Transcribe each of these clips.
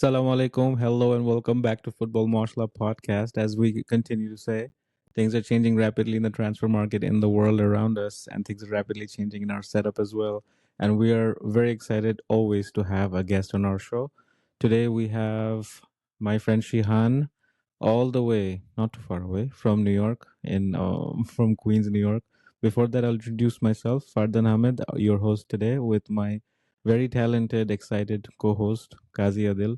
Assalamu alaikum. Hello and welcome back to Football Marshla podcast. As we continue to say, things are changing rapidly in the transfer market in the world around us, and things are rapidly changing in our setup as well. And we are very excited always to have a guest on our show. Today we have my friend Shihan, all the way, not too far away, from New York, in from Queens, New York. Before that, I'll introduce myself, Fardan Ahmed, your host today, with my very talented, excited co-host Kazi Adil.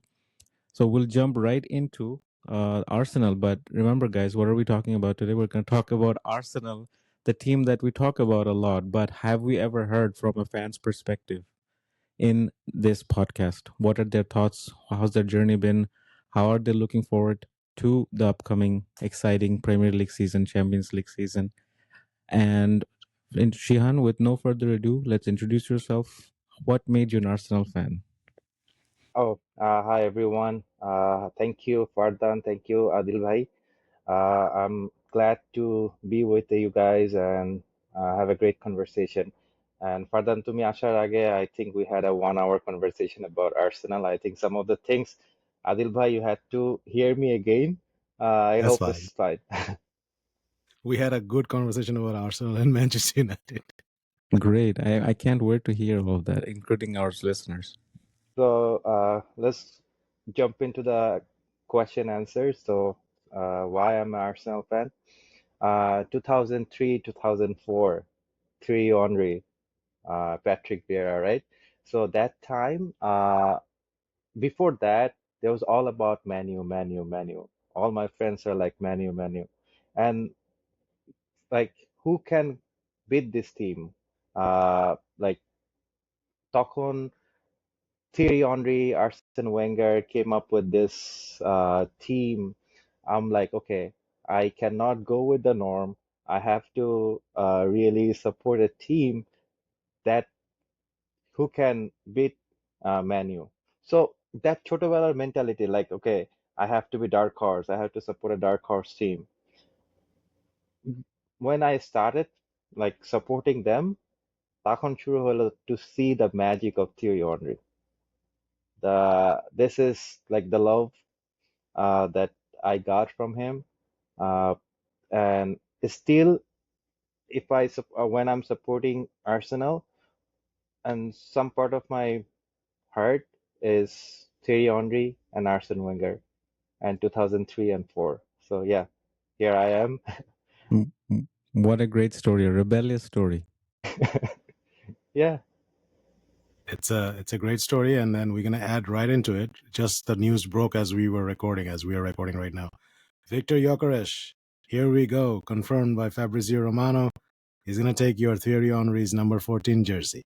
So we'll jump right into Arsenal. But remember, guys, what are we talking about today? We're going to talk about Arsenal, the team that we talk about a lot. But have we ever heard from a fan's perspective in this podcast? What are their thoughts? How's their journey been? How are they looking forward to the upcoming exciting Premier League season, Champions League season? And Shihan, with no further ado, let's introduce yourself. What made you an Arsenal fan? Hi everyone. Thank you, Fardan. Thank you, Adil Bhai. I'm glad to be with you guys and have a great conversation. And Fardan, তুমি আসার আগে, I think we had a 1 hour conversation about Arsenal. I think some of the things, Adil Bhai, you had to hear me again. I That's hope it's fine. fine. We had a good conversation about Arsenal and Manchester United. Great. I can't wait to hear all of that, including our listeners. So let's jump into the question answers. So why I'm an Arsenal fan? 2003, 2004, Thierry Henry, Patrick Vieira, right? So that time, before that, there was all about Manu, Manu, Manu. All my friends are like Manu, Manu, and like who can beat this team? Like তখন Thierry Henry, Arsene Wenger came up with this team. I'm like, okay, I cannot go with the norm. I have to really support a team that who can beat Manu. So that ছোটবেলার mentality, like, okay, I have to be dark horse. I have to support a dark horse team. When I started like supporting them, তখন শুরু হলো to see the magic of Thierry Henry. This is like the love that I got from him. And still, if when I'm supporting Arsenal, and some part of my heart is Thierry Henry and Arsene Wenger and 2003 and 4. So yeah, here I am. What a great story, a rebellious story. Yeah. It's a great story, and then we're gonna add right into it. Just the news broke as we were recording, as we are recording right now. Victor Gyökeres, here we go, confirmed by Fabrizio Romano. He's gonna take your Thierry Henry's number 14 jersey.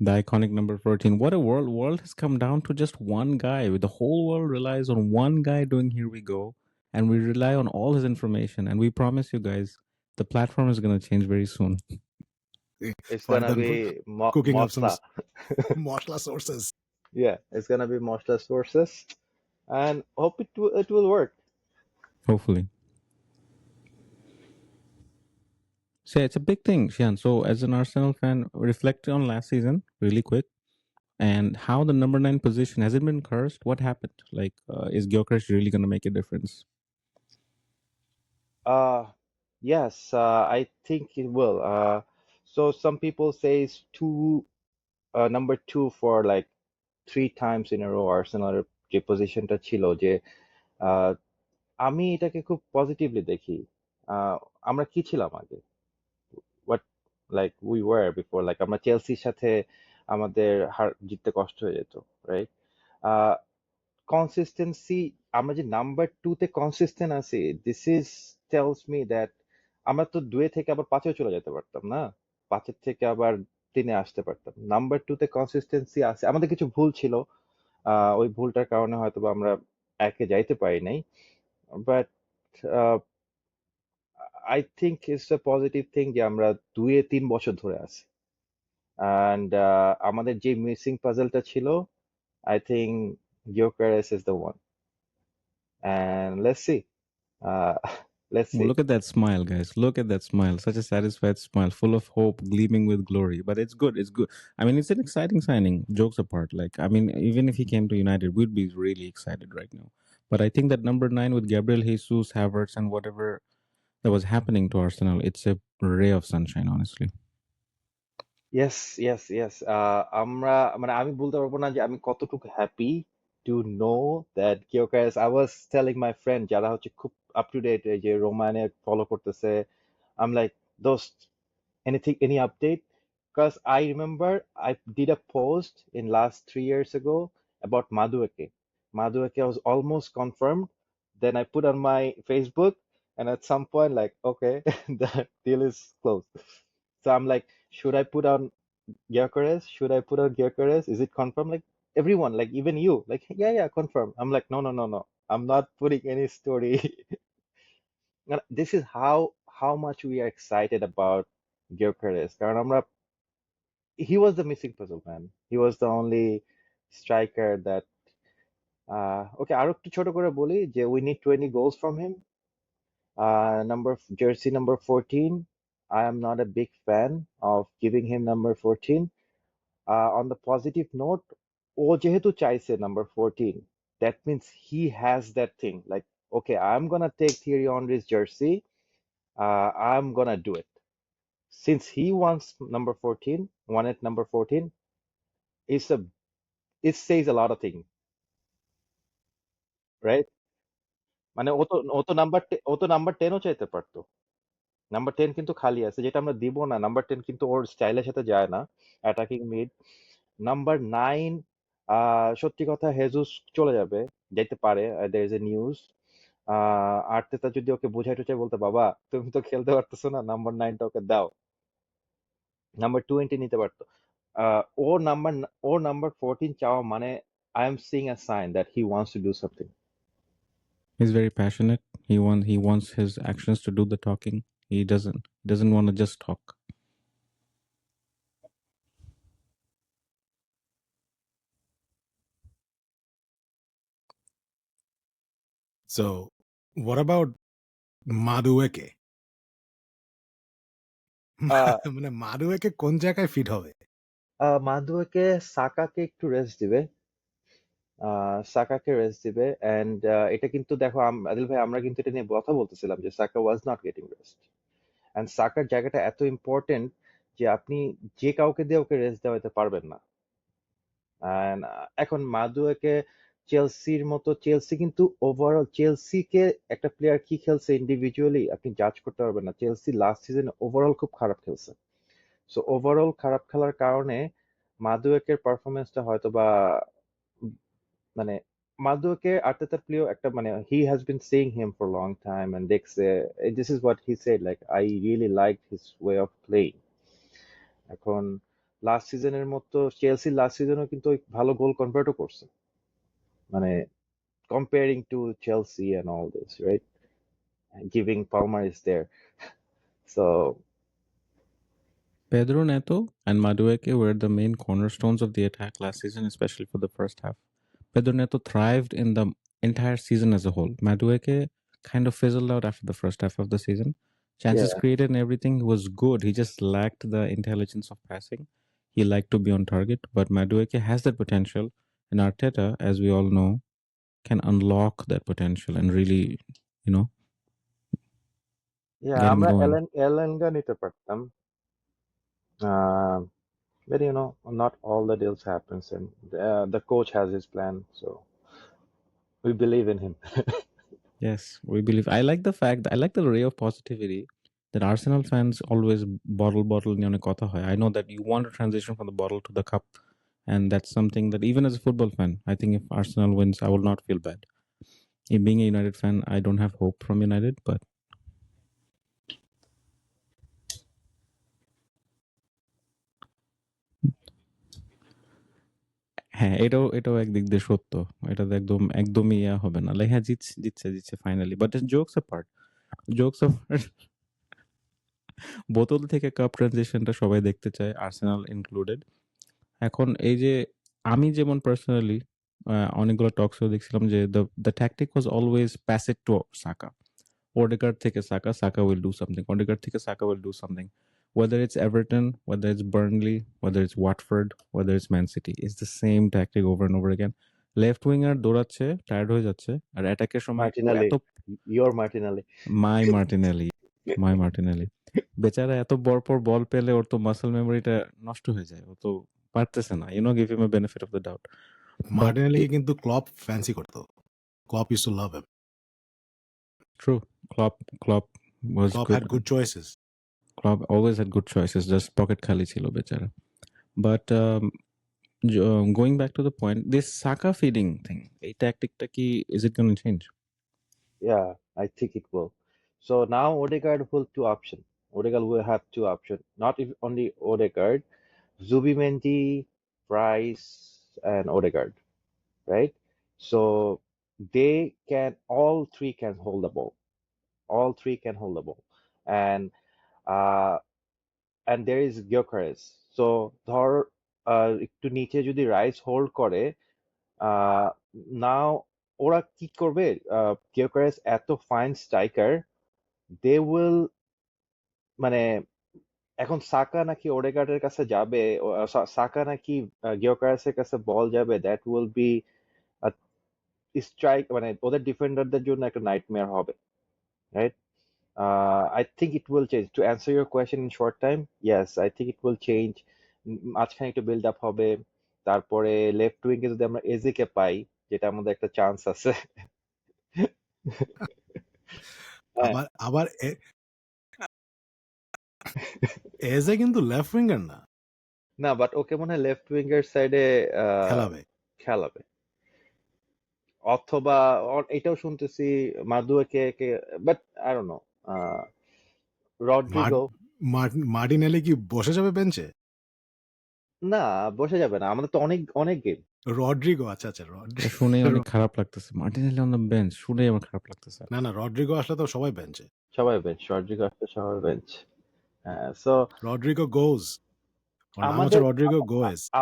The iconic number 14. What a world has come down to just one guy. The whole world relies on one guy doing Here We Go, and we rely on all his information. And we promise you guys, the platform is going to change very soon. It's gonna Fardan be cooking up some Mosla. Moshla sources. Yeah, it's gonna be Mosla sources, and hope it will work. Hopefully. So it's a big thing, Shian. So as an Arsenal fan, reflect on last season really quick and how the number 9 position has it been cursed? What happened? Like, is Gyökeres really going to make a difference? Uh, yes, I think it will. So some people say it's number two for like 3 times in a row আর্সেনালের যে পজিশনটা ছিল যে আহ, আমি এটাকে খুব positively দেখি। আমরা কি ছিলাম আগে? What like we were before, like আমরা চেলসির সাথে আমাদের জিততে কষ্ট হয়ে যেত, রাইট? কনসিস্টেন্সি, আমরা যে নাম্বার 2-তে কনসিস্টেন্ট আছি, this is tales me that আমরা তো 2 থেকে আবার 5-এও চলে যেতে পারতাম না, 5-এর থেকে আবার 3-এ আসতে পারতাম। নাম্বার 2-তে কনসিস্টেন্সি আছে, আমাদের কিছু ভুল ছিল, ওই ভুলটার কারণে হয়তো বা আমরা 1-এ যাইতে পারি নাই, but I think it's a positive thing যে আমরা 2-3 বছর ধরে আছি। অ্যান্ড আমাদের যে মিসিং পাজলটা ছিল, I think Gyökeres is the one. And let's see. Uh, Let's see. Look at that smile, guys. Look at that smile. Such a satisfied smile, full of hope, gleaming with glory. But it's good. It's good. I mean, it's an exciting signing, jokes apart. Like, I mean, even if he came to United, we'd be really excited right now. But I think that number 9 with Gabriel Jesus, Havertz, and whatever that was happening to Arsenal, it's a ray of sunshine, honestly. Yes, yes, yes. আমরা মানে আমি বলতে পারবো না যে আমি কতটুকু happy to know that Gyökeres. I was telling my friend যারা হচ্ছে খুব আপ টু ডেট এই যে রোমানে ফলো করতেছে. I'm like, dost, anything, any update? Because I remember I did a post in last 3 years ago about Madueke. Madueke was almost confirmed. Then I put on my Facebook, and at some point, like, okay, the deal is closed. So I'm like, should I put on Gyökeres? Should I put on Gyökeres? Is it confirmed? Like everyone, like even you, like, yeah, yeah, confirm. I'm like, no, no, no, no. I'm not putting any story. And this is how much we are excited about Gyökeres. কারণ আমরা he was the missing puzzle, man. He was the only striker that okay, আরো একটু ছোট করে বলি যে we need 20 goals from him. Jersey number 14. I am not a big fan of giving him number 14. On the positive note, ও যেহেতু চাইছে number 14, that means he has that thing. Like, okay, I'm gonna take Thierry Henry's jersey. I'm gonna do it. Since he wants number 14, wanted number 14, it says a lot of things, right? মানে ও তো number 10ও চাইতে পারতো. Number 10 কিন্তু খালি আছে, যেটা আমরা দিব না. নাম্বার 10 কিন্তু ওর স্টাইলের সাথে যায় না, অ্যাটাকিং মিড. নাম্বার 9, সত্যি কথা, হেজুস চলে যাবে, যেতে পারে. there is a news. Arteta যদি ওকে বোঝাই টোঝাই বলতে, বাবা তুমি তো খেলতে পারতেছো না, নাম্বার 9টা ওকে দাও, নাম্বার 20 নিতে পারতো. ওর নাম্বার 14 চাওয়া মানে I am seeing a sign that he wants to do something. He's very passionate. He wants his actions to do the talking. He doesn't want to just talk. So, what about Madueke? মানে মাদুয়েকে কোন জায়গায় fit হবে? মাদুয়েকে সাকাকে একটু rest দিবে, সাকাকে rest দিবে. And এটা কিন্তু দেখো, আদিল ভাই, আমরা কিন্তু এটা নিয়ে কথা বলতেছিলাম যে Saka was not getting rest. And সাকার জায়গাটা এত ইম্পর্টেন্ট যে আপনি যে কাউকে দিয়ে ওকে রেস্ট দেওয়াতে পারবেন না. অ্যান্ড এখন মাদুয়েকে চেলসির মতো, চেলসি কিন্তু ওভারঅল, চেলসিকে একটা প্লেয়ার কি খেলছে ইন্ডিভিজুয়ালি আপনি জাজ করতে পারবেন না. চেলসি লাস্ট সিজনে ওভারঅল খুব খারাপ খেলছে. সো ওভারঅল খারাপ খেলার কারণে মাদুয়েকের পারফরমেন্সটা হয়তো বা মানে মাদুয়েকে আর্তেতার প্লেয়ার একটা মানে he has been saying him for long time and দেখছে, this is what he said, like I really like his way of playing. এখন লাস্ট সিজনের মতো চেলসি লাস্ট সিজনেও কিন্তু ভালো গোল কনভার্টও করছে, মানে comparing to Chelsea and all this, right? Giving Palmer is there. So Pedro Neto and Madueke were the main cornerstones of the attack last season, especially for the first half. Pedro Neto thrived in the entire season as a whole. Madueke kind of fizzled out after the first half of the season. Chances yeah, created and everything was good. He just lacked the intelligence of passing. He liked to be on target, but Madueke has that potential, and Arteta, as we all know, can unlock that potential and really, you know, yeah, get him আমরা going. এলেনগা নিতে পারতাম. But you know, not all the deals happens, and the coach has his plan, so we believe in him. Yes, we believe. I like the fact, I like the ray of positivity that Arsenal fans always bottle নিয়ে অনেক কথা হয়. I know that you want to transition from the bottle to the cup, and that's something that even as a football fan, I think if Arsenal wins, I will not feel bad. Being a United fan, I don't have hope from United, but হ্যাঁ, এটাও একদিক দিয়ে সত্য। এটা তো একদমই হবে না। লাইক হ্যাঁ, জিতছে ফাইনালি। বাট জোকস অ্যাপার্ট, বোতল থেকে কাপ ট্রানজিশনটা সবাই দেখতে চায়, আর্সেনাল ইনক্লুডেড। এখন এই যে আমি যেমন পার্সোনালি অনেকগুলো টকশো দেখছিলাম যে the tactic was always pass it to Saka. Odegaard থেকে Saka, Saka will do something. Odegaard থেকে Saka will do something. Whether it's Everton, whether it's Burnley, whether it's Watford, whether it's Man City, it's the same tactic over and over again. Left winger দৌড়াচ্ছে, tired হয়ে যাচ্ছে, আর অ্যাটাকের সময় ও Martinelli, এত your Martinelli. My Martinelli বেচারা এত পর বল পেলে ওর তো মাসল মেমোরিটা নষ্ট হয়ে যায়, ও তো পারতেছে না, give him a benefit of the doubt. মার্টিনেলিকে কিন্তু ক্লপ ফ্যান্সি করতো। Klopp used to love him. True, Klopp was Klopp good. had good choices. Klopp always had good choices, just pocket খালি ছিল বেচারা। But going back to the point, this Saka feeding thing, এই tacticটা কি is it going to change? Yeah, I think it will. So now Odegaard will two option. Odegaard will have two option. Not if only Odegaard, Zubimendi, Price, and Odegaard, right? So they can all three can hold the ball. All three can hold the ball, and there is Gyökeres. So ধর একটু নিচে যদি rice hold করে, নাও ওরা কি করবে, Gyökeres এত fine striker, they will, মানে এখন সাকা নাকি ওডেগার্ডের কাছে যাবে, সাকা নাকি গিয়োকারেসের কাছে বল যাবে, দ্যাট উইল বি স্ট্রাইক, মানে ওদের ডিফেন্ডারদের জন্য একটা নাইটমেয়ার হবে, right? I think it will change. To answer your question in short time, yes, I think it will change. মাঝখানে একটু বিল্ড আপ হবে, তারপরে লেফট উইং এ যদি আমরা এজিকে পাই, যেটা আমাদের একটা চান্স আছে। হ্যাঁ, আবার এজে কিন্তু লেফট উইঙ্গার না, না, বাট ওকে মনে হয় লেফট উইং এর সাইডে খেলাবে, অথবা এটাও শুনতেছি Madueke, but I don't know, Rodrygo. Martinelli কি বসে যাবে বেঞ্চে? না, বসে যাবে না, আমাদের তো অনেক অনেক গেম। রড্রিগো, আচ্ছা শুনেই অনেক খারাপ লাগতেছে, মার্টিনেলি অন দ্য বেঞ্চ শুনেই আমার খারাপ লাগতেছে। না রড্রিগো আসলে তো সবাই বেঞ্চে, সবাই বেঞ্চ, রড্রিগো আসলে সবাই বেঞ্চ। সো রড্রিগো গোজ,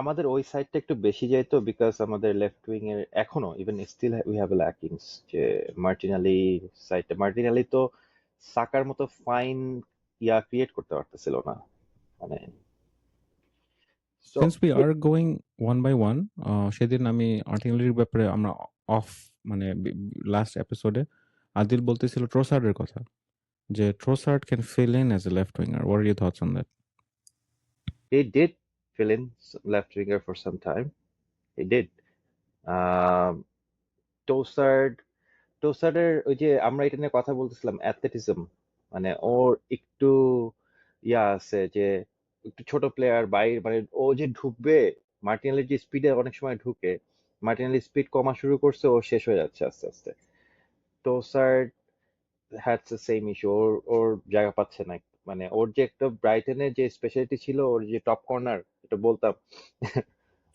আমাদের ওই সাইডটা একটু বেশি যায় তো, বিকজ আমাদের লেফট উইং এর এখনো even still we have lackings, যে মার্টিনেলি সাইডটা, মার্টিনেলি তো সাকার মতো ফাইন ক্রিয়েট করতে পারতেছিল না, মানে। Since we are going one by one, সেদিন আমি আর্টিনারির ব্যাপারে আমরা অফ মানে লাস্ট এপিসোডে আদিল বলতেছিল ট্রোসার্ডের কথা, যে Trossard can fill in as a left winger. What are your thoughts on that? He did fill in left winger for some time. He did. টোসার্ডের ওই যে আমরা এটা নিয়ে কথা বলতেছিলাম, অ্যাথলেটিজম, মানে ওর একটু আছে যে একটু ছোট প্লেয়ার, বাইরে মানে ও যে ঢুকবে, মার্টিনেলির যে স্পিডে অনেক সময় ঢুকে, মার্টিনেলির স্পিড কমা শুরু করছে, ও শেষ হয়ে যাচ্ছে আস্তে আস্তে। টোসার্ড হ্যাজ দ্য সেম ইস্যু, ওর জায়গা পাচ্ছে না, মানে ওর যে একটা ব্রাইটনের যে স্পেশালিটি ছিল, ওর যে টপ কর্নার, এটা বলতাম।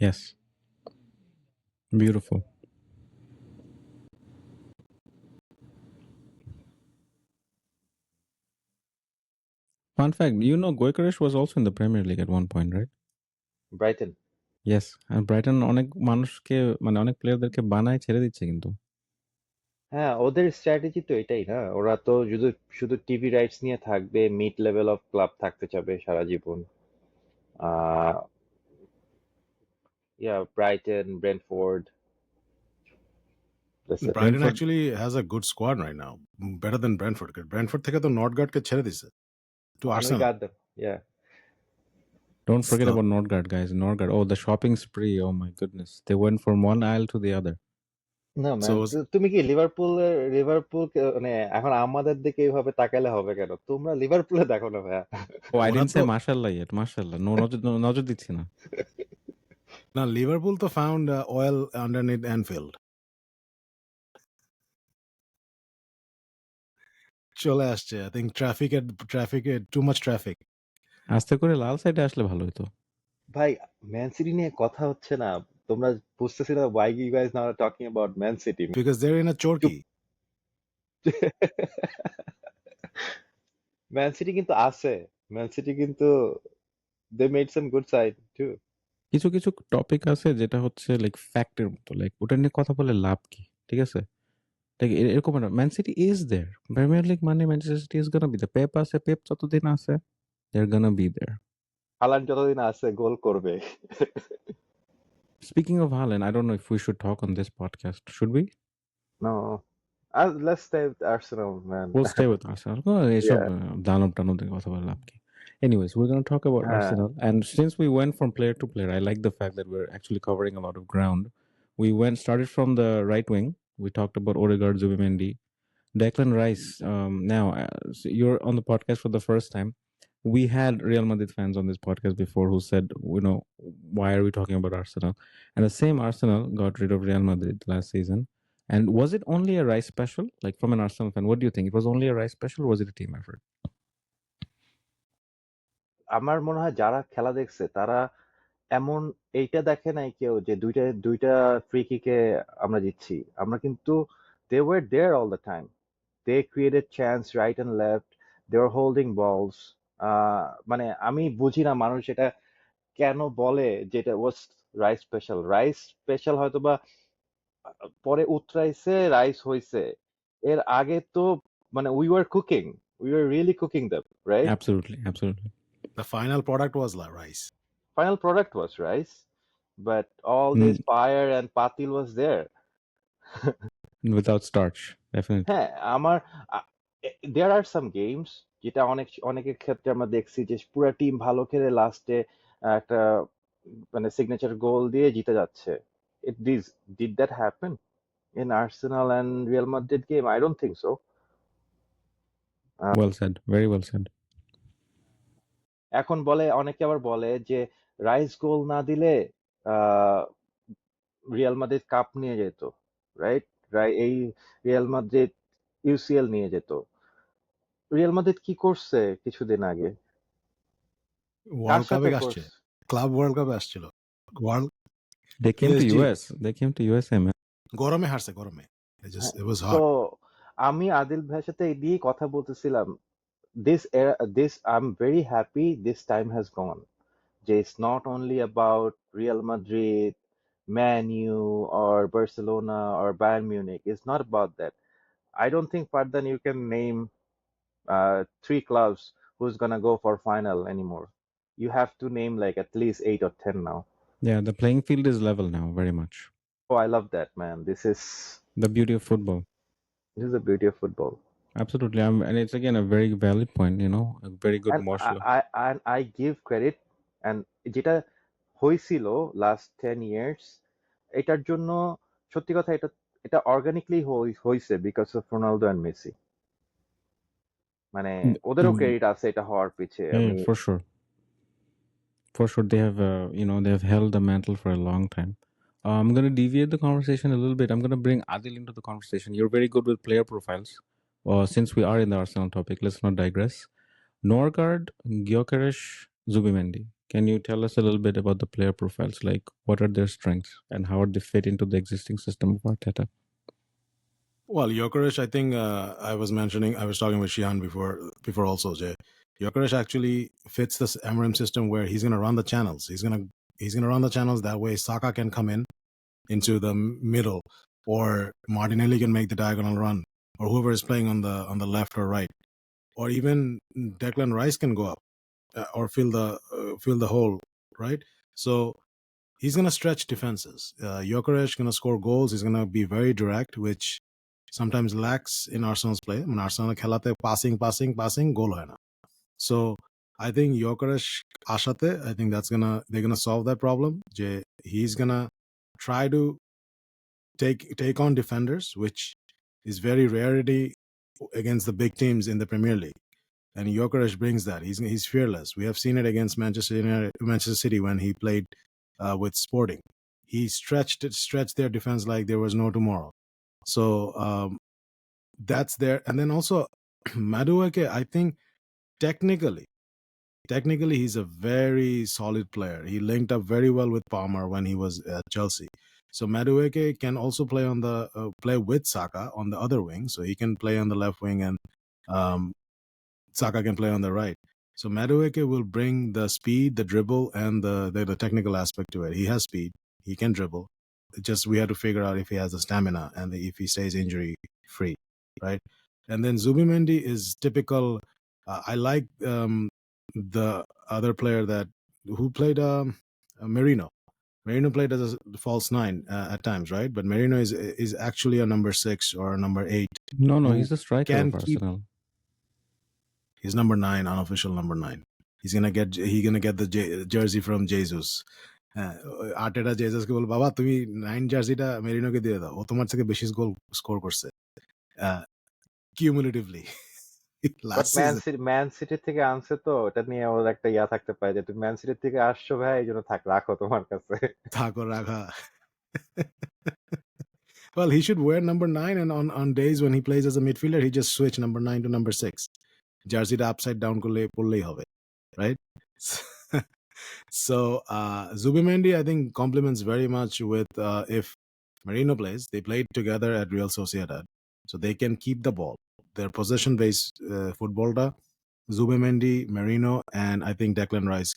Yes, beautiful. Fun fact, Gyökeres was also in the Premier League at one point, right? Brighton, Yes, আর ব্রাইটন অনেক মানুষকে মানে অনেক প্লেয়ারদেরকে বানায় ছেড়ে দিচ্ছে কিন্তু। হ্যাঁ, ওদের স্ট্র্যাটেজি তো এটাই না, ওরা তো শুধু টিভি রাইটস নিয়ে থাকবে, মিড লেভেল অফ ক্লাব থাকতে চাবে সারা জীবন। Brighton, Brentford. Brighton actually has a good squad right now, better than Brentford. Brentford থেকে তো নর্থগার্ডকে ছেড়ে দিছে to Arsenal. Yeah. Don't forget about Nordgaard, guys. Nordgaard. Oh, the shopping spree. Oh my goodness. They went from one aisle to the other. না ma'am, তুমি কি Liverpool মানে এখন আমাদের দিকে এইভাবে তাকালে হবে কেন? তোমরা লিভারপুলে দেখো না ভাইয়া। Oh, I didn't say mashallah yet. Mashallah. No, নজর দিচ্ছি না। না, লিভারপুল তো found oil underneath Anfield. চলে আসছে, I think ট্রাফিকে too much traffic. আস্তে করে লাল সাইডে আসলে ভালো হতো। ভাই, ম্যান সিটি নিয়ে কথা হচ্ছে না, তোমরা বুঝতেছি না why you guys now are talking about Man City? Because they're in a chorky. Man city কিন্তু আছে, ম্যান সিটি কিন্তু they made some good side too. কিছু টপিক আছে যেটা হচ্ছে লাইক ফ্যাক্টের মতো, লাইক ওটা নিয়ে কথা বলে লাভ কি, ঠিক আছে? Like এরকম না, Man City is there. Premier League মানে Manchester City is gonna be there. Pep আছে, পেপ যতদিন আছে they're gonna be there. Haaland যতদিন আছে গোল করবে। Speaking of Haaland, I don't know if we should talk on this podcast. Should we? No, let's stay with Arsenal, man. We'll stay with Arsenal. এইসব Yeah. দানব টানব দিয়ে কথা বলে লাভ কি? Anyways, we're going to talk about হ্যাঁ, Arsenal. And since we went from player to player, I like the fact that we're actually covering a lot of ground. We started from the right wing. We talked about Odegaard, Zubimendi, Declan Rice. Now, so you're on the podcast for the first time. We had Real Madrid fans on this podcast before who said, why are we talking about Arsenal? And the same Arsenal got rid of Real Madrid last season. And was it only a Rice special? Like, from an Arsenal fan, what do you think? It was only a Rice special, or was it a team effort? আমার মনে হয় যারা খেলা দেখছে তারা এমন এইটা দেখে নাই কেউ যে দুইটা ফ্রি কিকে আমরা জিতছি। আমরা কিন্তু they were there all the time. They created chance right and left. They were holding balls. মানে আমি বুঝি না মানুষ এটা কেন বলে যে এটা was rice special. Rice special হয়তো বা পরে উতরাইছে, রাইস হইছে। এর আগে তো মানে we were cooking. We were really cooking them, right? Absolutely, absolutely. The final product was rice. Final product was rice, but all this fire and patil was there. Without starch, definitely. হ্যাঁ, আমার there are some games যেটা অনেকের ক্ষেত্রে আমরা দেখছি যে পুরো team ভালো খেলে লাস্টে একটা মানে সিগনেচার গোল দিয়ে জিতে যাচ্ছে। Did that happen in Arsenal and Real Madrid game? I don't think so. Well said, very well said. এখন অনেকে আবার বলে যে রাইস গোল না দিলে রিয়াল মাদ্রিদ কাপ নিয়ে যেত, রাইট? এই রিয়াল মাদ্রিদ ইউসিএল নিয়ে যেত। রিয়াল মাদ্রিদ কি করছে কিছুদিন আগে? ওয়ার্ল্ড কাপে আসছে, ক্লাব ওয়ার্ল্ড কাপে আসছিল। They came to US. They came to USA, man. গরমে হারছে, গরমে। It was hot. So আমি আদিল ভাইয়ের সাথে এই দিয়ে কথা বলতেছিলাম। I'm very happy this time has gone. It's not only about Real Madrid, Man U, or Barcelona, or Bayern Munich. It's not about that. I don't think, Pardhan, you can name 3 clubs who's gonna go for final anymore. You have to name like at least 8 or 10 now. Yeah, the playing field is level now, very much. Oh, I love that, man. This is the beauty of football. This is the beauty of football. Absolutely, and it's again a very valid point. A very good marshal. I give credit, and যেটা হয়েছিল last 10 years, এটার জন্য সত্যি কথা এটা organically হয়েছে because of Ronaldo and Messi. মানে ওদেরও ক্রেডিট আছে এটা হওয়ার পিছে। For sure, they have they have held the mantle for a long time. I'm going to deviate the conversation a little bit. I'm going to bring Adil into the conversation. You're very good with player profiles. Since we are in the Arsenal topic, let's not digress. Norgard, Gyökeres, Zubimendi. Can you tell us a little bit about the player profiles? Like, what are their strengths and how are they fit into the existing system of Arteta? Well, Gyökeres, I think I was talking with Shihan before also, Jay. Gyökeres actually fits this MRM system where he's going to run the channels. He's going to run the channels that way. Saka can come into the middle, or Martinelli can make the diagonal run, or whoever is playing on the left or right, or even Declan Rice can go up or fill the hole, right? So he's going to stretch defenses. Gyökeres going to score goals. He's going to be very direct, which sometimes lacks in Arsenal's play. When Arsenal খেলাতে passing goal হয় না. So I think Gyökeres ashate, I think they're gonna solve that problem. He's gonna try to take on defenders, which is very rarity against the big teams in the Premier League. And Gyökeres brings that. He's fearless. We have seen it against Manchester City when he played with Sporting. He stretched their defense like there was no tomorrow. So that's there. And then also Madueke, I think technically he's a very solid player. He linked up very well with Palmer when he was at Chelsea. So Madueke can also play with Saka on the other wing. So he can play on the left wing and Saka can play on the right. So Madueke will bring the speed, the dribble, and the technical aspect to it. He has speed. He can dribble. We have to figure out if he has the stamina and if he stays injury free, right? And then Zubimendi is typical. I like the other player that who played Merino. Merino played as a false nine at times, right? But Merino is actually a number 6 or a number 8. No, who he's the striker can of keep. Arsenal. He's number 9, unofficial number 9. He's gonna get the jersey from Jesus. আর্টেটা জেসাসকে বল বাবা তুমি 9 জার্সিটা মেরিনোকে দিয়ে দাও, ও তোমার থেকে বেশি goal score করছে cumulatively but last season. Man City থেকে আনছে তো এটা নিয়ে ওর একটা ইয়া থাকতে পারে যে তুমি ম্যান সিটি থেকে আসছো ভাই, এই জন্য রাখো তোমার কাছে। থাকো রাখা। Well, he should wear number 9, and on days when he plays as a midfielder, he just switch number 9 to number 6. Jerseyটা upside down করলে পড়লেই হবে, right? So Zubimendi, I think, complements very much with if Merino plays. They played together at Real Sociedad, so they can keep the ball. Their possession-based football, Zubimendi, Merino, and I think Declan Rice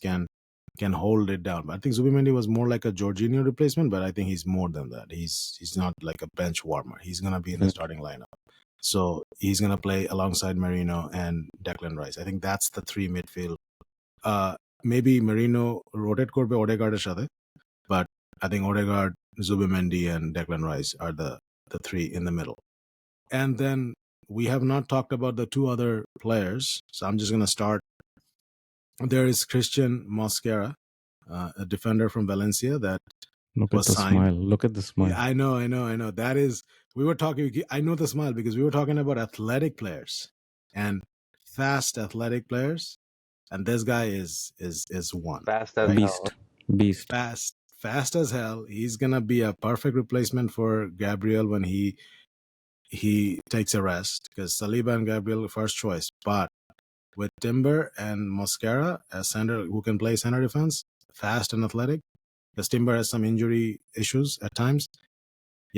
can hold it down. But I think Zubimendi was more like a Jorginho replacement, but I think he's more than that. He's not like a bench warmer. He's gonna be in the starting lineup. So he's gonna play alongside Merino and Declan Rice. I think that's the 3 midfield. Maybe Merino rotate korbe Odegaard's সাথে, but I think Odegaard, Zubimendi, and Declan Rice are the 3 in the middle. And then we have not talked about the 2 other players, so I'm just gonna start. There is Christian Mosquera, a defender from Valencia that Look was at the signed. smile. Look at the smile. I know. That is, we were talking. I know the smile because we were talking about athletic players and fast athletic players, and this guy is one. Fast as Beast. hell. Beast. Fast as hell. He's gonna be a perfect replacement for Gabriel when he takes a rest, because Saliba and Gabriel first choice, but with Timber and Mosquera as center, who can play center defense, fast and athletic, because Timber has some injury issues at times.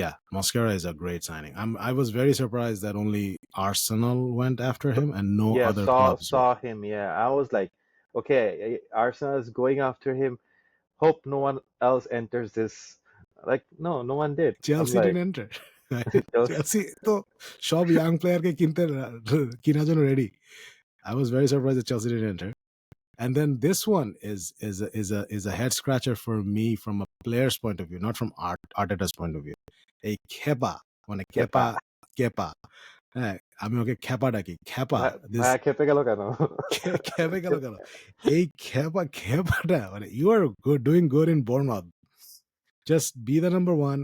Yeah, Mosquera is a great signing. I was very surprised that only Arsenal went after him and no other clubs. Saw him. Yeah, I was like, okay, Arsenal is going after him. Hope no one else enters this. Like, no one did. Chelsea didn't enter. Chelsea তো সব young player কে কিনার জন্য ready. I was very surprised that Chelsea didn't enter. And then this one is a head scratcher for me from a player's point of view, not from Arteta's point of view. A Kepa, মানে Kepa. আমি ওকে খেপা ডাকি, খেপা। খেপে গেল কেন? খেপে গেল কেন? এই খেপাটা মানে you are doing good in Bournemouth. Just be the number 1,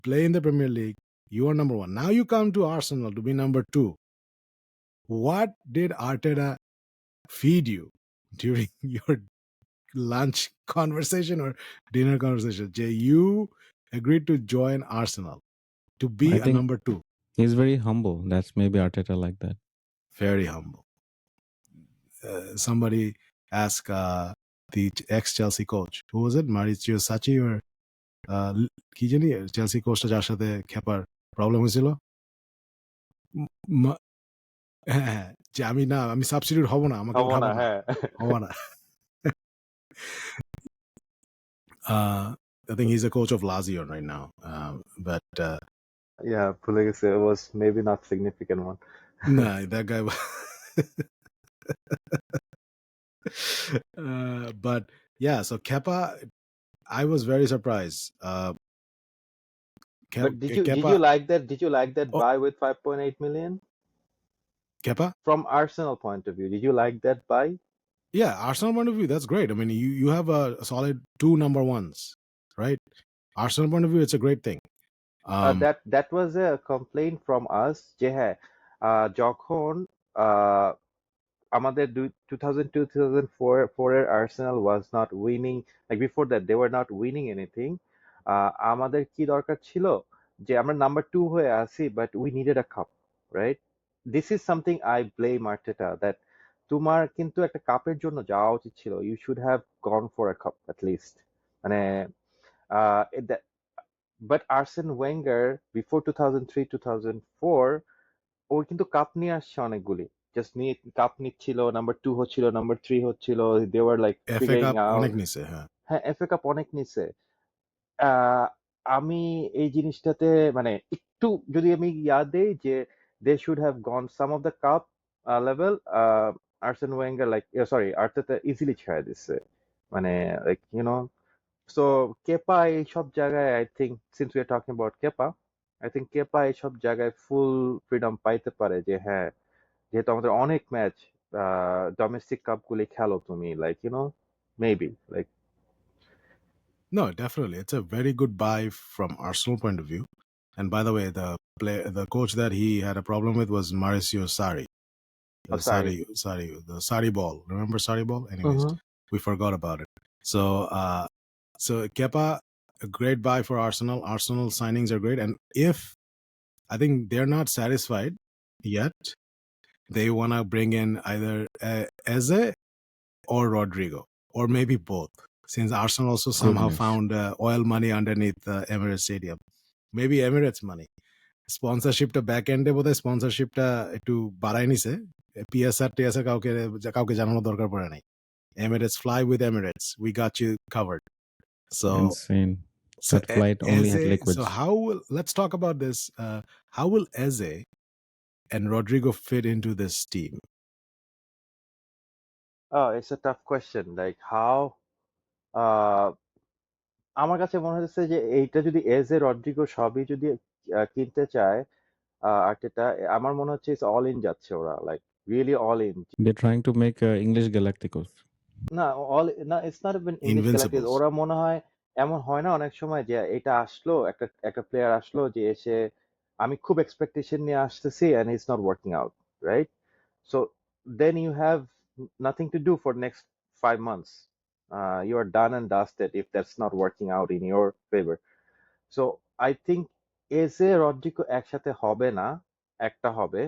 play in the Premier League. You are number 1. Now you come to Arsenal to be number 2. What did Arteta feed you during your lunch conversation or dinner conversation? Jay, you agreed to join Arsenal to be a number 2. He's very humble. That's maybe Arteta like that. Very humble. Somebody asked the ex-Chelsea coach, who was it? Maurizio Sacchi or কি জানি Chelsea কোচটা যার সাথে খেপার problem হয়েছিল, হ্যাঁ যে আমি substitute হব না, আমাকে উঠাবো না, হব না। I think he's a coach of Lazio right now, but yeah, ভুলে গেছে. It was maybe not significant one. Nah, that guy. But yeah, so Kepa, I was very surprised. But did you like that? Did you like that buy with 5.8 million? Kepa? From Arsenal point of view, did you like that buy? Yeah, Arsenal point of view, that's great. I mean, you have a solid 2 number 1s, right? Arsenal point of view, it's a great thing. That was a complaint from us যে হ্যাঁ যখন আমাদের 2002-2004 এর Arsenal was not winning, like before that they were not winning anything. আমাদের কি দরকার ছিল যে আমরা নাম্বার 2 হয়ে আছি, but we needed a cup, right? This is something I blame Arteta, that তোমার কিন্তু একটা কাপের জন্য যাওয়া উচিত ছিল. You should have gone for a cup at least. মানে but Arsene Wenger before 2003-2004 ও কিন্তু কাপ নিয়ে আসছে অনেকগুলি, জাস্ট নিয়ে কাপ নিচ্ছিল, নাম্বার 2 হচ্ছিল, নাম্বার 3 হচ্ছিল, they were like figuring out. অনেক নিছে, হ্যাঁ FA কাপ অনেক নিছে। আমি এই জিনিসটাতে মানে একটু যদি আমি ইয়াদ দেই যে they should have gone some of the cup level Arsene Wenger like sorry Arteta easily ছেড়ে দিচ্ছে মানে like so Kepa এইসব জায়গায় I think since we are talking about Kepa I think Kepa এইসব জায়গায় full freedom পাইতে পারে যে হ্যাঁ যেহেতু আমাদের অনেক ম্যাচ ডোমেস্টিক কাপ গুলি খেলো তুমি like maybe like No, definitely. It's a very good buy from Arsenal point of view. And by the way, the coach that he had a problem with was Mauricio Sarri. oh sorry The Sarri ball. Remember Sarri ball? Anyways, we forgot about it. So Kepa, a great buy for Arsenal. Arsenal signings are great. And if I think they're not satisfied yet, they want to bring in either Eze or Rodrigo, or maybe both. Since Arsenal also somehow Goodness. found oil money underneath Emirates Stadium, maybe Emirates money. স্পন্সরশিপটা back এন্ডে বোধহয় স্পন্সরশিপটা একটু বাড়াই নিছে PSR TSR কাউকে জানানোর দরকার পড়ে নাই Emirates fly with Emirates we got you covered so Insane. so That flight only had Eze, liquids. so how will let's talk about this how will Eze and Rodrigo fit into this team? oh it's a tough question like how uh আমার কাছে মনে হচ্ছে যে এইটা যদি এজে Rodrigo সবই যদি কিনতে চায় আর্টেটা আমার মনে হচ্ছে ইটস অল ইন যাচ্ছে ওরা like really all in They're trying to make English Galacticos. না অল না it's not even English galactic Invincibles. ওরা মনে হয় এমন হয় না অনেক সময় যে এটা আসলো একটা একটা প্লেয়ার আসলো যে এসে আমি খুব এক্সপেকটেশন নিয়ে আসতেছি and it's not working out right so then you have nothing to do for next 5 months you are done and dusted if that's not working out in your favor so I think এসে Rodrygo একসাথে হবে না একটা হবে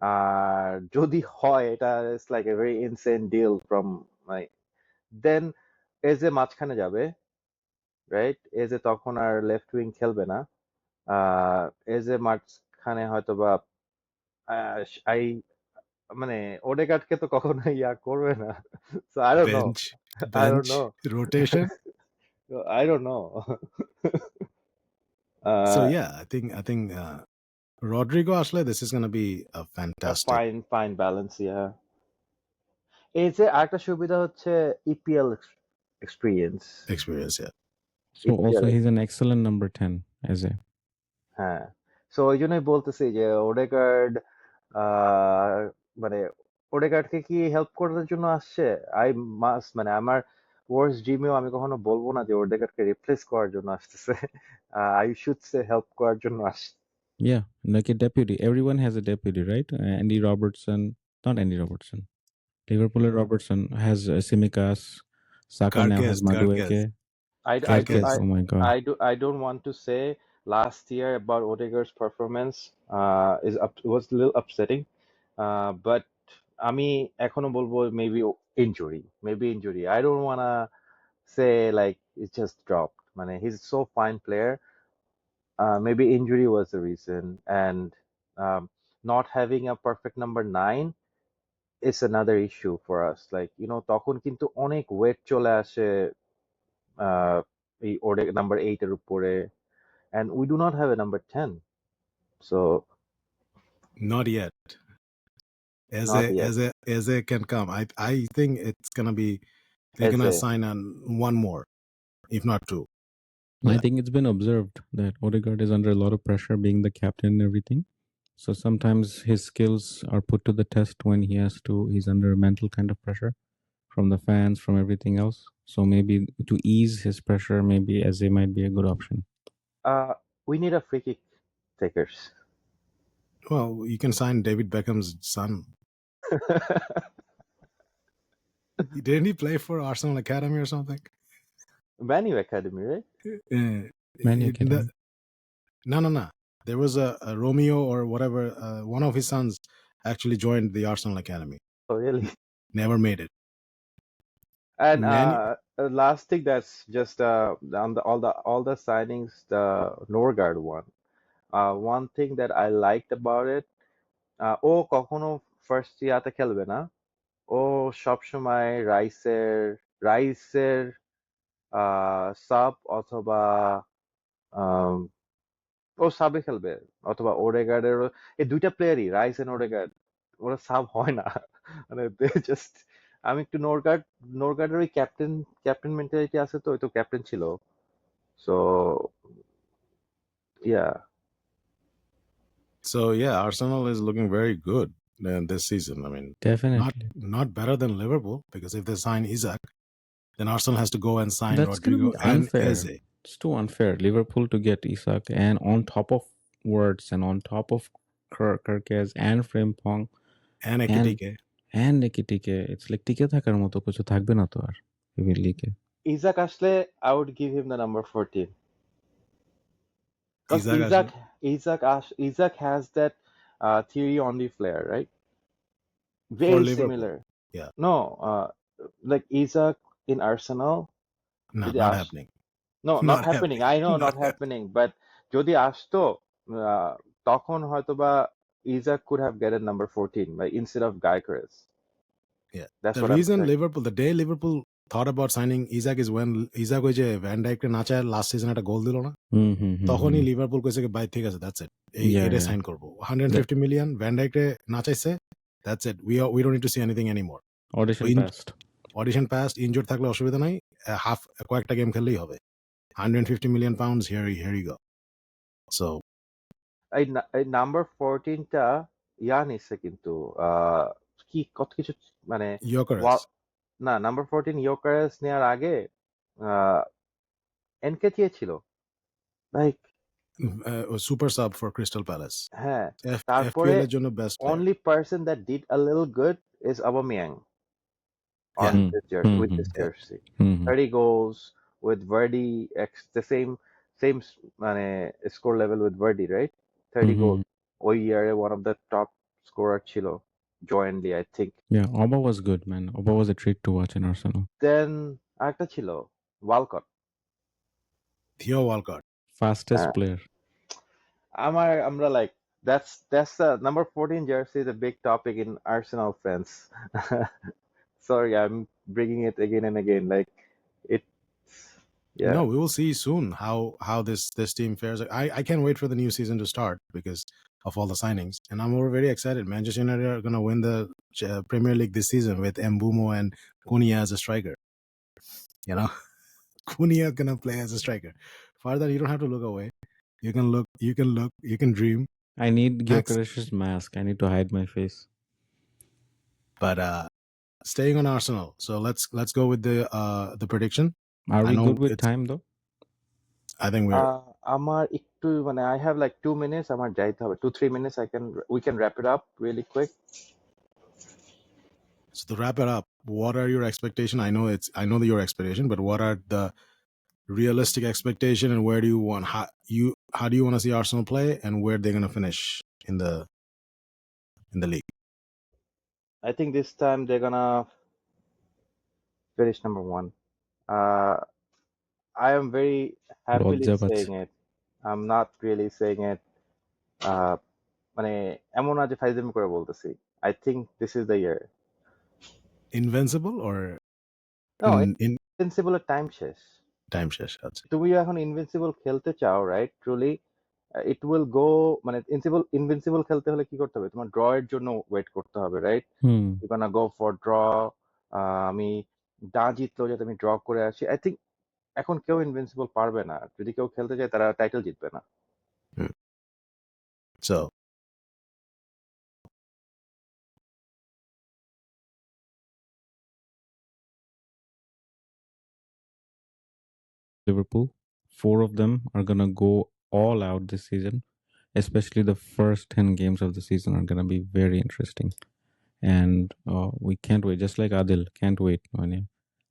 আর যদি হয় এটা it's like a very insane deal from my then এজে মাঝখানে যাবে রাইট এজে তখন আর লেফট উইং খেলবে না এজে মাঝখানে হয়তো বা আই মানে ওডেগার্ডকে তো কখনো ইয়া করবে না so I don't no I don't bench know. rotation. I don't know. So yeah, I think Rodrigo আসলে this is going to be a A fantastic fine balance, yeah. এই যে আরেকটা সুবিধা হচ্ছে EPL experience experience. Yeah. So also he's an excellent number 10, Eze. হ্যাঁ so ওই জন্যই বলতেছি যে ওডেগার্ড মানে ওডেগার্ডকে কি হেল্প করার জন্য আসছে আই মাস্ট মানে আমার ওয়ার্স ড্রিমেও আমি কখনো বলবো না যে ওডেগার্ডকে রিপ্লেস করার জন্য আসতেছে আই শুড সে হেল্প করার জন্য আসছে Yeah, like a deputy. Everyone has a deputy, right? Andy Robertson, not Andy Robertson. Liverpool Robertson has Simicas. Saka now has Garkes. Madueke. I Garkes, Garkes. oh my god. I don't want to say last year about Odegaard's performance was a little upsetting, but আমি এখনো বলবো maybe injury. I don't wanna say like it's just dropped. মানে he's so fine player. Maybe injury was the reason, and not having a perfect number 9 is another issue for us. Like তখন কিন্তু অনেক wait চলে আসে এই number 8 এর উপরে and we do not have a number 10 so Not yet. not yet Eze can come. I think it's gonna be they're gonna Eze. sign on one more, if not two. I Yeah. think it's been observed that Odegaard is under a lot of pressure being the captain and everything. So sometimes his skills are put to the test when he's under mental kind of pressure from the fans, from everything else. So maybe to ease his pressure, maybe Eze might be a good option. We need a free kick takers Well, you can sign David Beckham's son. Didn't he play for Arsenal Academy or something? Manu Academy, right? Man In Academy. No. There was a Romeo or whatever. One of his sons actually joined the Arsenal Academy. Oh really? Never made it. And Man- last thing that's just on all the signings the Norgard one one thing that I liked about it ও কখনো first ইয়াতে খেলবে না ও সবসময় রাইসের sub অথবা ও সাবে খেলবে, অথবা ওডেগার্ডের এই দুইটা প্লেয়ারই, রাইস এন্ড ওডেগার্ড, ওরা সাব হয় না। মানে জাস্ট, আমি একটু নোরগার্ডের ওই ক্যাপ্টেন মেন্টালিটি আছে, তো ওই তো ক্যাপ্টেন ছিল, so yeah. So yeah, Arsenal is looking very good this season. I mean, Definitely. not better than Liverpool, because if they sign Isaac, then Arsenal has to go and sign That's going to Rodrigo be and unfair. Eze. It's too unfair. Liverpool to get Isak, and on top of Words, and on top of Kirkez and Frimpong And Ekitike. and Nikitike. It's like টিকে থাকার মতো কিছু থাকবে না তো আর premier লিগে। ইজাক আসলে I would give him the number 14. Because Isaac Isaac has that Thierry Henry flair, right? for Very Liverpool. similar. Yeah. No, like Isaac in Arsenal. No, যদি not us- happening. No, Not not happening. I know, Not not happening. But যদি আসতো, তখন হয়তোবা Isaac could have gotten number 14, like instead of Gyökeres. Yeah. That's The what I'm reason saying. the day Liverpool thought about signing Isaac is when Isaac ওই যে van ডাইককে নাচায় last season একটা গোল দিল না, তখনই লিভারপুল কইছে কি ভাই ঠিক আছে, দ্যাটস ইট, Yeah, এটা yeah. সাইন করব 150 মিলিয়ন ভ্যান ডাইককে নাচাইছে, that's it, we don't need to see anything anymore. Audition In- passed. Audition past, injury থাকলে অসুবিধা নাই, কয়েকটা গেম খেললেই হবে, 150 million pounds, here you go. So এই নাম্বার 14টা ইয়া নিচ্ছে কিন্তু, কি কত কিছু, মানে Gyökeres, না, নাম্বার 14 ইয়োকারেস নেওয়ার আগে এনকেটিয়া ছিল, like super sub for Crystal Palace. হ্যাঁ। FPL তারপরে এর জন্য best player. only person that did a little good is Aubameyang on Yeah. this jersey, with Mhm. this jersey. Mhm. 30 goals with Verdi, the same মানে score level with Verdi, right? 30 Mhm. goals. ওই ইয়ারে one of the top scorer ছিল, jointly, I think. Yeah, Oba was good, man. Oba was a treat to watch in Arsenal. Then আরেকটা ছিল Walcott. Theo Walcott. Fastest Uh, player. আমরা like, that's the number 14 jersey is a big topic in Arsenal fans. Sorry, I'm bringing it again and again, like it's, yeah. No, we will see soon how this team fares. I can't wait for the new season to start because of all the signings, and I'm very excited. Manchester United are going to win the Premier League this season with Mbumo and Cunha as a striker. You know, Cunha going to play as a striker. Further, you don't have to look away. You can dream. I need Max. Gyökeres's mask. I need to hide my face. But staying on Arsenal, so let's go with the prediction. Are I we know good with it's- time though? I think we're আমার একটু মানে I have like 2 minutes, আমার যাইতে হবে, 2-3 minutes. We can wrap it up really quick. So to wrap it up, what are your expectation? I know that your expectation, but what are the realistic expectation, and where do you want how do you want to see Arsenal play, and where they're going to finish in the league? I think this time they're gonna finish number 1. I am very happily লজ্জা পাচ্ছি। saying it. I'm not really saying it মানে এমন না যে ফাইজলামি করে বলতেছি। I think this is the year. Invincible or No, in Invincible এর টাইম শেষ। time শেষ আছে। তুমি এখন ইনভিনসিবল খেলতে চাও, right? Truly it will go, মানে ইনভিনসিবল খেলতে হলে কি করতে হবে? তোমার ড্র এর জন্য ওয়েট করতে হবে, right? You gonna go for draw. আমি না জিতলেও যাতে আমি ড্র করে আসি। আই থিঙ্ক এখন কেউ ইনভিনসিবল পারবে না। যদি কেউ খেলতে চায় তারা টাইটেল জিতবে না। So Liverpool, 4 of them are gonna go all out this season. Especially the first 10 games of the season are gonna be very interesting. And we can't wait, just like Adil, can't wait. মানে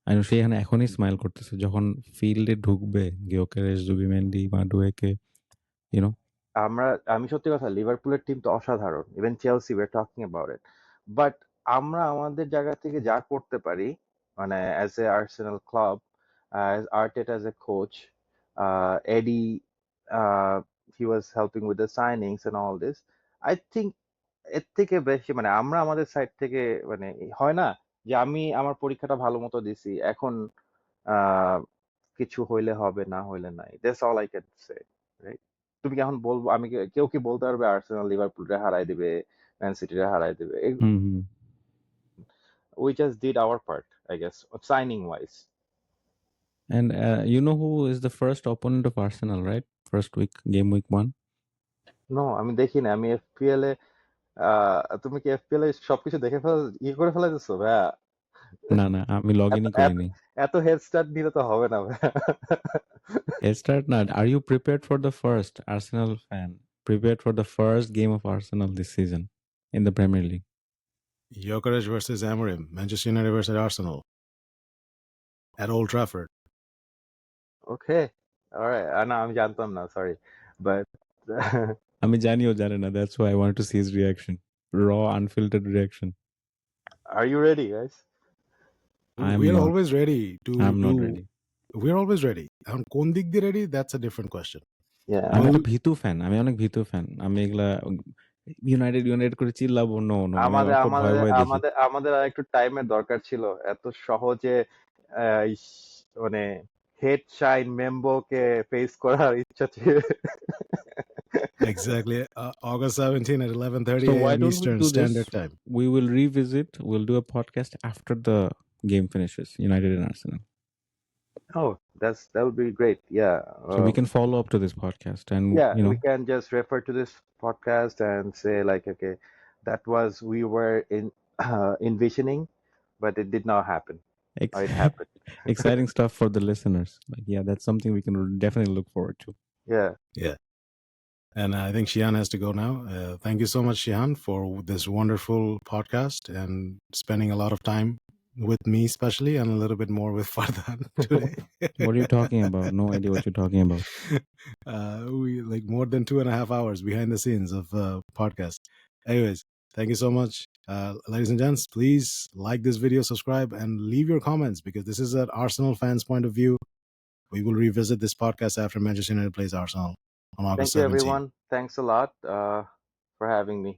I know সে এখনই smile করতেছে যখন ফিল্ডে ঢুকবে Gyokeres, Zubimendi, Madueke, you know. আমি সত্যি কথা, লিভারপুলের টিম তো অসাধারণ। Even Chelsea, we are talking about it. But আমরা আমাদের জায়গা থেকে যা করতে পারি, মানে as a Arsenal club, as Arteta as a coach, Edu, he was helping with the signings and all this. I think এর থেকে বেশি, মানে আমরা আমাদের সাইড থেকে, মানে হয় না যে আমি আমার পরীক্ষাটা ভালো মতো দিছি, এখন কিছু হইলে হবে, না হইলে নাই। That's all I can say, right? তুমি কি এখন বলবো, কেউ কি বলতে পারবে আর্সেনাল লিভারপুলরে হারাই দিবে, ম্যান সিটিরে হারাই দিবে? Hmm. We just did our part, I guess, signing wise. And you know who is the first opponent of Arsenal, right? First week, game week 1. No, আমি দেখি না। আমি এফপিএল এ তুমি কি এফপিএল এ সবকিছু দেখে করে ফেলাইতেছো ভাইয়া? না না, আমি লগ এত ইনই এত করিনি। এত হেড স্টার্ট নিলে তো হবে না ভাইয়া। Let's start now. Are you prepared for the first Arsenal fan? Prepared for the first game of Arsenal this season in the Premier League? Gyökeres versus Amorim, Manchester United versus Arsenal at Old Trafford. Okay, alright. না, আমি জানতাম না, sorry, but আমি জানিও জানে না. That's why I wanted to see his reaction. Raw, unfiltered reaction. are you ready, guys? I'm We are not. always ready to I'm not do. ready. We're always ready. এখন কোন দিক দিয়ে ready? That's a different question. Yeah, আমি Well, একটা ভীতু fan. আমি অনেক ভীতু ফ্যান। আমি এগুলা ইউনাইটেড করে চিল্লাবো, নো নো। আমি আমাদের অল্প ভয় আমাদের ভয় দেখি। আমাদের আমাদের আর একটু টাইমের দরকার ছিল। এত সহজে মানে হেড শাইন মেম্বোকে ফেস করার ইচ্ছা ছিল। exactly. August 17 at 11:30 So why a.m. don't we Eastern do Standard this? Time. We will revisit. We'll do a podcast after the game finishes, United and Arsenal. Oh, that would be great. Yeah. So we can follow up to this podcast and, Yeah, you know, we can just refer to this podcast and say like, okay, that was we were envisioning, but it did not happen. Or it happened. exciting stuff for the listeners. Like, yeah, that's something we can definitely look forward to. Yeah. Yeah. And I think Shihan has to go now. Thank you so much, Shihan, for this wonderful podcast and spending a lot of time with me, especially, and a little bit more with Fardan today. What are you talking about? No idea what you're talking about. We like more than 2.5 hours behind the scenes of podcast. Anyways, thank you so much, ladies and gents. Please like this video, subscribe, and leave your comments because this is an Arsenal fans' point of view. We will revisit this podcast after Manchester United plays Arsenal on August Thank you, 17th. everyone. Thanks a lot for having me.